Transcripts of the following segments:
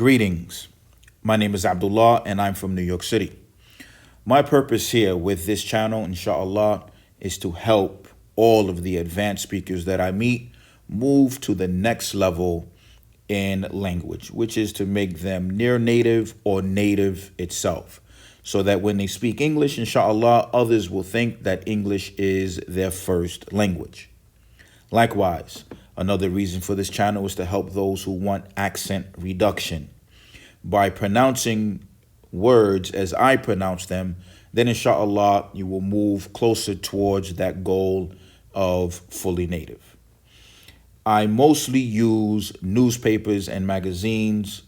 Greetings. My name is Abdullah and I'm from New York City. My purpose here with this channel, inshallah, is to help all of the advanced speakers that I meet move to the next level in language, which is to make them near native or native itself, so that when they speak English, inshallah, others will think that English is their first language. Likewise, another reason for this channel is to help those who want accent reduction. By pronouncing words as I pronounce them, then inshallah, you will move closer towards that goal of fully native. I mostly use newspapers and magazines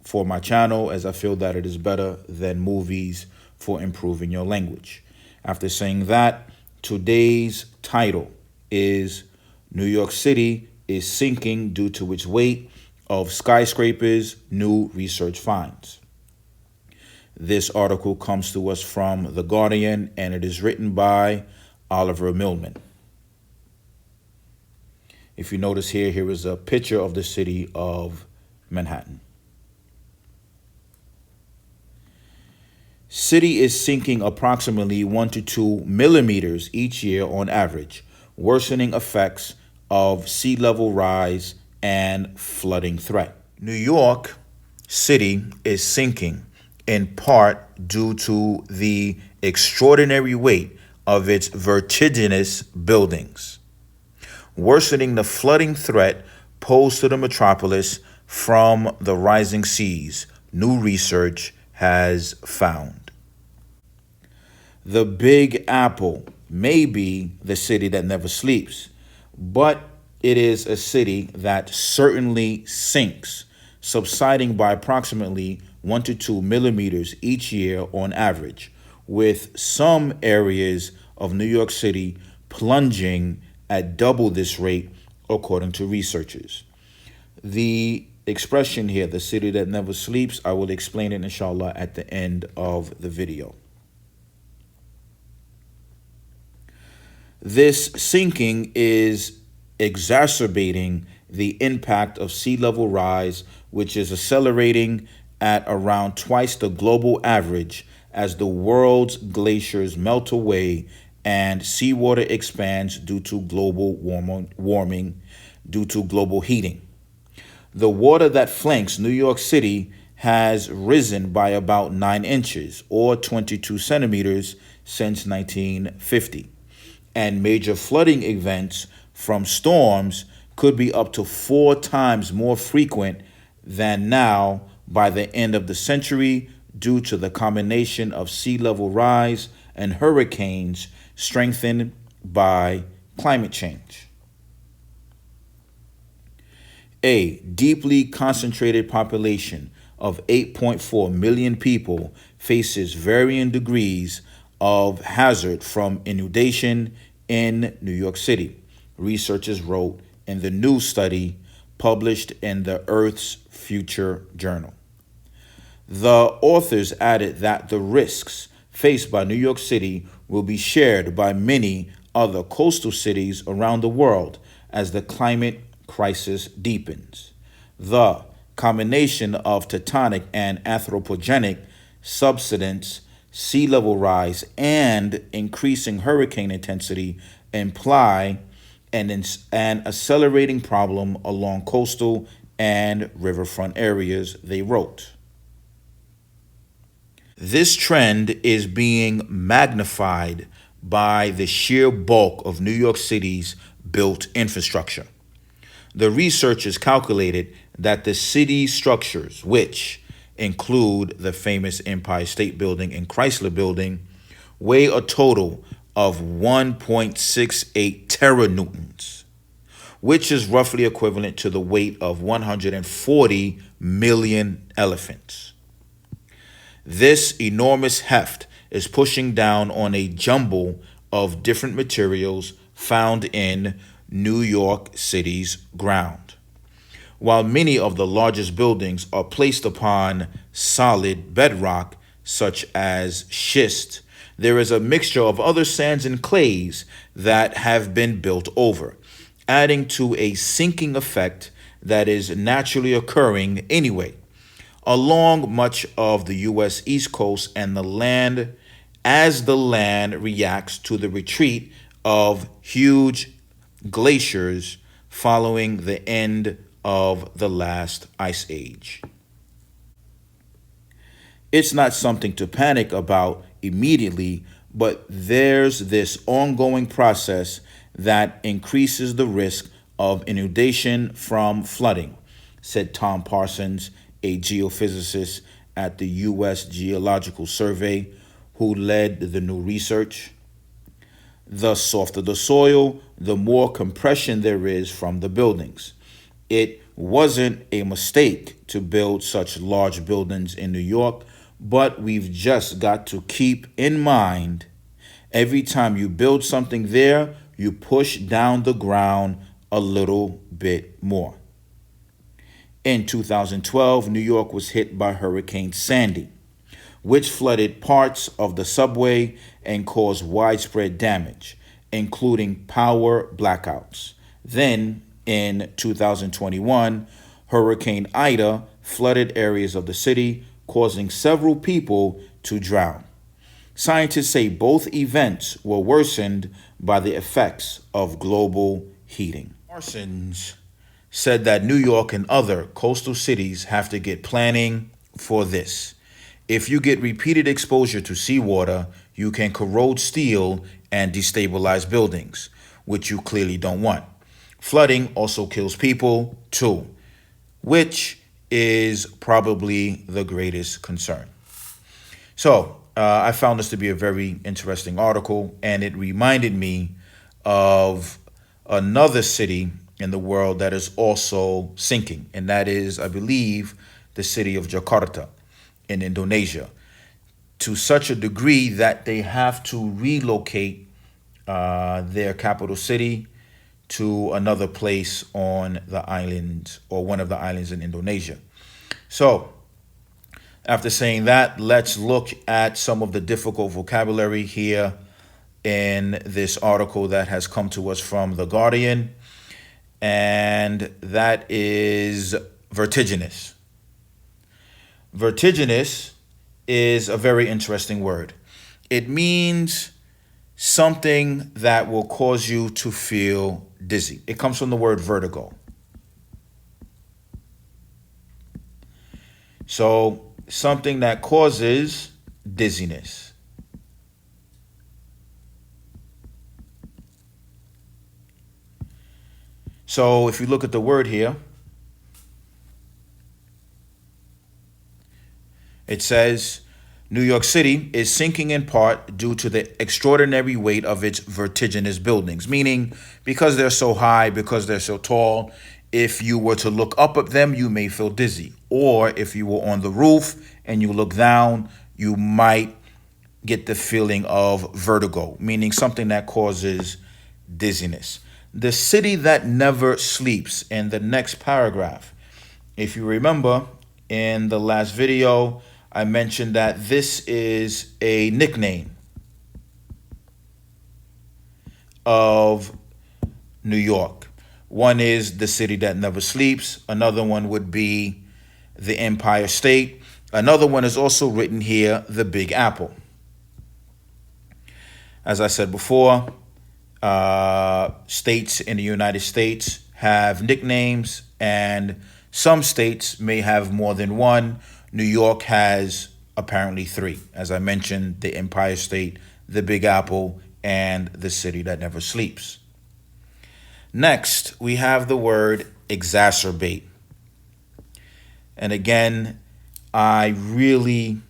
for my channel, as I feel that it is better than movies for improving your language. After saying that, today's title is New York City is sinking due to its weight of skyscrapers, new research finds. This article comes to us from The Guardian, and it is written by Oliver Millman. If you notice here is a picture of the city of Manhattan. City is sinking approximately 1 to 2 millimeters each year on average, worsening effects of sea level rise and flooding threat. New York City is sinking in part due to the extraordinary weight of its vertiginous buildings, worsening the flooding threat posed to the metropolis from the rising seas, new research has found. The Big Apple may be the city that never sleeps, but it is a city that certainly sinks, subsiding by approximately 1 to 2 millimeters each year on average, with some areas of New York City plunging at double this rate, according to researchers. The expression here, the city that never sleeps, I will explain it inshallah at the end of the video. This sinking is exacerbating the impact of sea level rise, which is accelerating at around twice the global average as the world's glaciers melt away and seawater expands due to global warming due to global heating. The water that flanks New York City has risen by about 9 inches or 22 centimeters since 1950. And major flooding events from storms could be up to 4 times more frequent than now by the end of the century due to the combination of sea level rise and hurricanes strengthened by climate change. A deeply concentrated population of 8.4 million people faces varying degrees of hazard from inundation in New York City, researchers wrote in the new study published in the Earth's Future Journal. The authors added that the risks faced by New York City will be shared by many other coastal cities around the world as the climate crisis deepens. The combination of tectonic and anthropogenic subsidence, sea level rise, and increasing hurricane intensity imply an accelerating problem along coastal and riverfront areas, they wrote. This trend is being magnified by the sheer bulk of New York City's built infrastructure. The researchers calculated that the city structures, which include the famous Empire State Building and Chrysler Building, weigh a total of 1.68 teranewtons, which is roughly equivalent to the weight of 140 million elephants. This enormous heft is pushing down on a jumble of different materials found in New York City's ground. While many of the largest buildings are placed upon solid bedrock, such as schist, there is a mixture of other sands and clays that have been built over, adding to a sinking effect that is naturally occurring anyway. along much of the U.S. East Coast and the land as the land reacts to the retreat of huge glaciers following the end of the last ice age. It's not something to panic about immediately, but there's this ongoing process that increases the risk of inundation from flooding, said Tom Parsons, a geophysicist at the U.S. Geological Survey, who led the new research. The softer the soil, the more compression there is from the buildings. It wasn't a mistake to build such large buildings in New York, but we've just got to keep in mind every time you build something there, you push down the ground a little bit more. In 2012, New York was hit by Hurricane Sandy, which flooded parts of the subway and caused widespread damage, including power blackouts. Then, in 2021, Hurricane Ida flooded areas of the city, causing several people to drown. Scientists say both events were worsened by the effects of global heating. Parsons said that New York and other coastal cities have to get planning for this. If you get repeated exposure to seawater, you can corrode steel and destabilize buildings, which you clearly don't want. Flooding also kills people, too, which is probably the greatest concern. So, I found this to be a very interesting article, and it reminded me of another city in the world that is also sinking, and that is, I believe, the city of Jakarta in Indonesia, to such a degree that they have to relocate their capital city to another place on the island or one of the islands in Indonesia. So, after saying that, let's look at some of the difficult vocabulary here in this article that has come to us from The Guardian, and that is vertiginous. Vertiginous is a very interesting word. It means something that will cause you to feel dizzy. It comes from the word vertigo. So, something that causes dizziness. So, if you look at the word here, it says, New York City is sinking in part due to the extraordinary weight of its vertiginous buildings, meaning because they're so high, because they're so tall, if you were to look up at them, you may feel dizzy. Or if you were on the roof and you look down, you might get the feeling of vertigo, meaning something that causes dizziness. The city that never sleeps, in the next paragraph. If you remember, in the last video, I mentioned that this is a nickname of New York. One is the city that never sleeps. Another one would be the Empire State. Another one is also written here, the Big Apple. As I said before, states in the United States have nicknames, and some states may have more than one. New York has apparently three. As I mentioned, the Empire State, the Big Apple, and the city that never sleeps. Next, we have the word exacerbate. And again, I really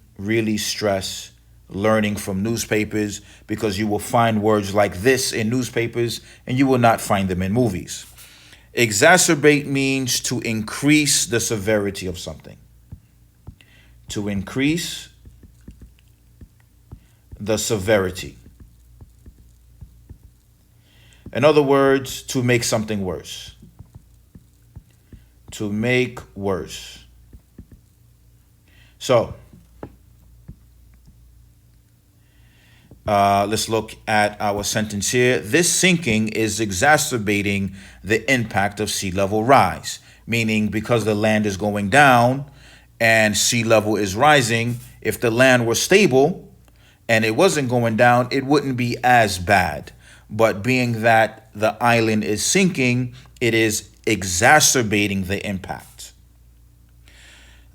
stress learning from newspapers, because you will find words like this in newspapers and you will not find them in movies. Exacerbate means to increase the severity of something. To increase the severity. In other words, to make something worse. To make worse. So, let's look at our sentence here. This sinking is exacerbating the impact of sea level rise, meaning because the land is going down, and sea level is rising, if the land were stable and it wasn't going down, it wouldn't be as bad. But being that the island is sinking, it is exacerbating the impact.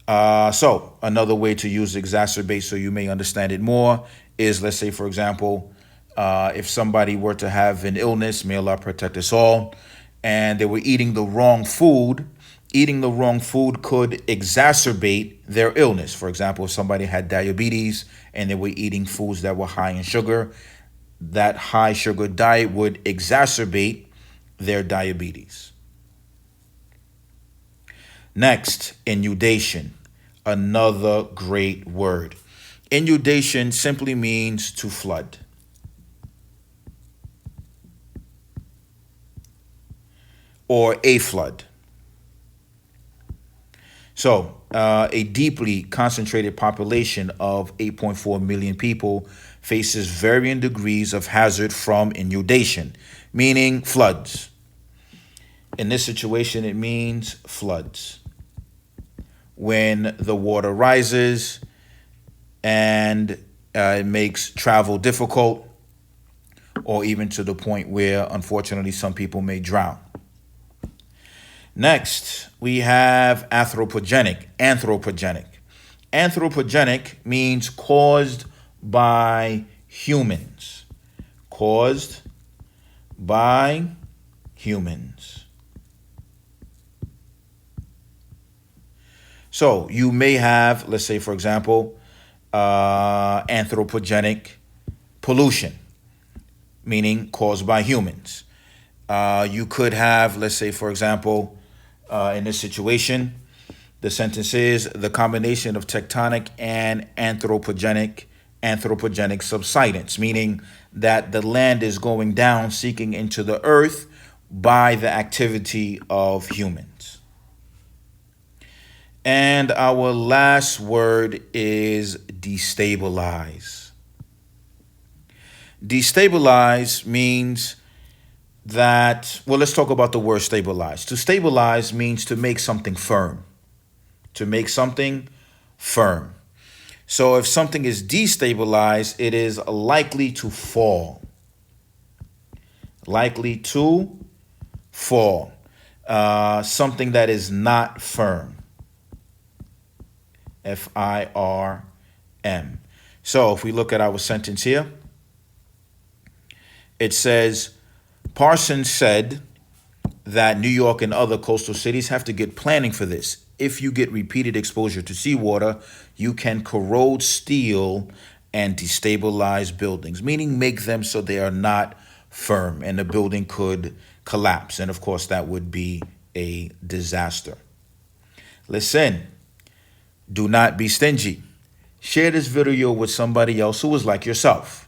So another way to use exacerbate so you may understand it more is, let's say, for example, if somebody were to have an illness, may Allah protect us all, and they were eating the wrong food, eating the wrong food could exacerbate their illness. For example, if somebody had diabetes and they were eating foods that were high in sugar, that high sugar diet would exacerbate their diabetes. Next, inundation, another great word. Inundation simply means to flood. Or a flood. So, a deeply concentrated population of 8.4 million people faces varying degrees of hazard from inundation, meaning floods. In this situation, it means floods. When the water rises and it makes travel difficult, or even to the point where, unfortunately, some people may drown. Next, we have anthropogenic. Anthropogenic means caused by humans. Caused by humans. So you may have, let's say, for example, anthropogenic pollution, meaning caused by humans. You could have, let's say, for example, in this situation, the sentence is the combination of tectonic and anthropogenic subsidence, meaning that the land is going down, seeking into the earth by the activity of humans. And our last word is destabilize. Destabilize means that, well, let's talk about the word stabilize. To stabilize means to make something firm. To make something firm. So if something is destabilized, it is likely to fall. Likely to fall. Something that is not firm. F-I-R-M. So if we look at our sentence here, it says, Parsons said that New York and other coastal cities have to get planning for this. If you get repeated exposure to seawater, you can corrode steel and destabilize buildings, meaning make them so they are not firm and the building could collapse. And of course, that would be a disaster. Listen, do not be stingy. Share this video with somebody else who is like yourself.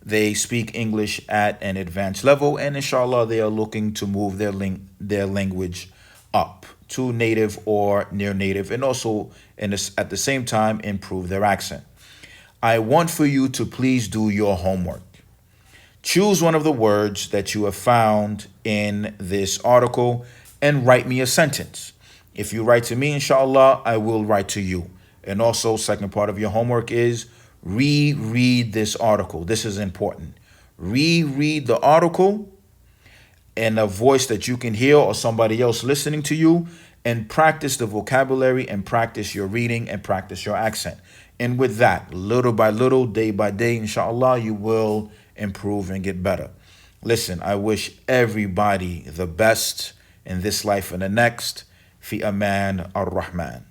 They speak English at an advanced level, and inshallah, they are looking to move their language up to native or near native, and also at the same time improve their accent. I want for you to please do your homework. Choose one of the words that you have found in this article and write me a sentence. If you write to me, inshallah, I will write to you. And also, second part of your homework is reread this article. This is important. Reread the article in a voice that you can hear or somebody else listening to you, and practice the vocabulary and practice your reading and practice your accent. And with that, little by little, day by day, inshallah, you will improve and get better. Listen, I wish everybody the best in this life and the next. Fi aman ar-Rahman.